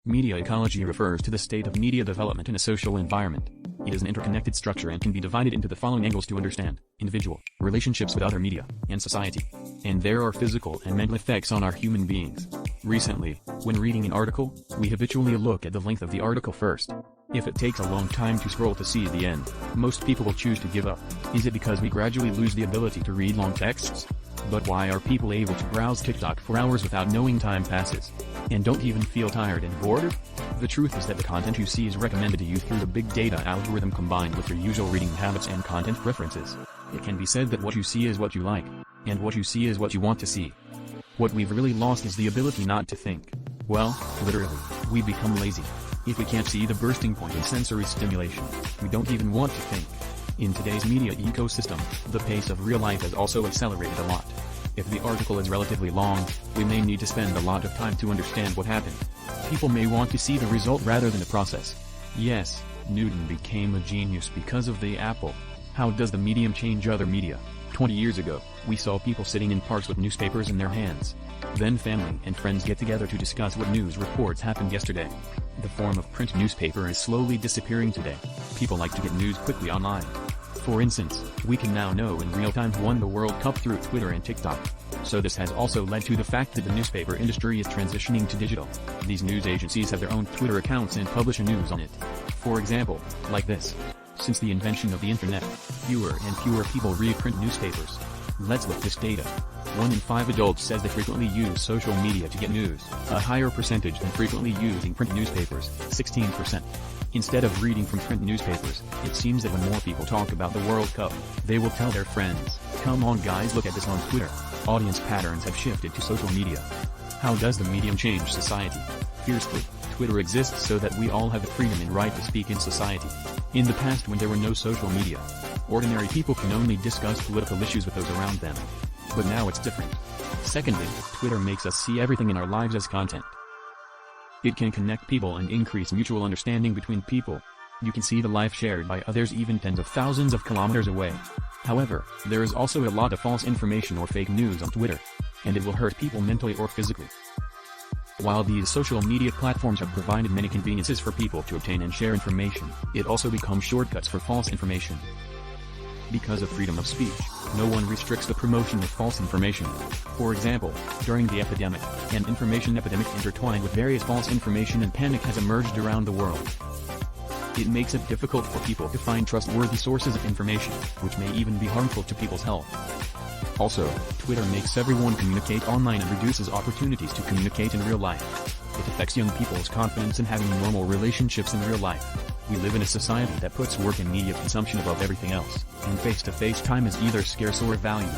Media ecology refers to the state of media development in a social environment. It is an interconnected structure and can be divided into the following angles to understand: individual, relationships with other media, and society. And there are physical and mental effects on our human beings. Recently, when reading an article, we habitually look at the length of the article first. If it takes a long time to scroll to see the end, most people will choose to give up. Is it because we gradually lose the ability to read long texts? But why are people able to browse TikTok for hours without knowing time passes? And don't even feel tired and bored? The truth is that the content you see is recommended to you through the big data algorithm combined with your usual reading habits and content preferences. It can be said that what you see is what you like, and what you see is what you want to see. What we've really lost is the ability not to think. Well, literally, we become lazy. If we can't see the bursting point in sensory stimulation, we don't even want to think. In today's media ecosystem, the pace of real life has also accelerated a lot. If the article is relatively long, we may need to spend a lot of time to understand what happened. People may want to see the result rather than the process. Yes, Newton became a genius because of the apple. How does the medium change other media? 20 years ago, we saw people sitting in parks with newspapers in their hands. Then family and friends get together to discuss what news reports happened yesterday. The form of print newspaper is slowly disappearing today. People like to get news quickly online. For instance, we can now know in real time who won the World Cup through Twitter and TikTok. So this has also led to the fact that the newspaper industry is transitioning to digital. These news agencies have their own Twitter accounts and publish news on it. For example, like this. Since the invention of the internet, fewer and fewer people read print newspapers. Let's look at this data. 1 in 5 adults says they frequently use social media to get news, a higher percentage than frequently using print newspapers, 16%. Instead of reading from print newspapers, it seems that when more people talk about the World Cup, they will tell their friends, "Come on guys, look at this on Twitter." Audience patterns have shifted to social media. How does the medium change society? Fiercely, Twitter exists so that we all have the freedom and right to speak in society. In the past, when there were no social media, ordinary people can only discuss political issues with those around them. But now it's different. Secondly, Twitter makes us see everything in our lives as content. It can connect people and increase mutual understanding between people. You can see the life shared by others even tens of thousands of kilometers away. However, there is also a lot of false information or fake news on Twitter, and it will hurt people mentally or physically. While these social media platforms have provided many conveniences for people to obtain and share information, it also becomes shortcuts for false information. Because of freedom of speech, no one restricts the promotion of false information. For example, during the epidemic, an information epidemic intertwined with various false information and panic has emerged around the world. It makes it difficult for people to find trustworthy sources of information, which may even be harmful to people's health. Also, Twitter makes everyone communicate online and reduces opportunities to communicate in real life. It affects young people's confidence in having normal relationships in real life. We live in a society that puts work and media consumption above everything else, and face-to-face time is either scarce or valued.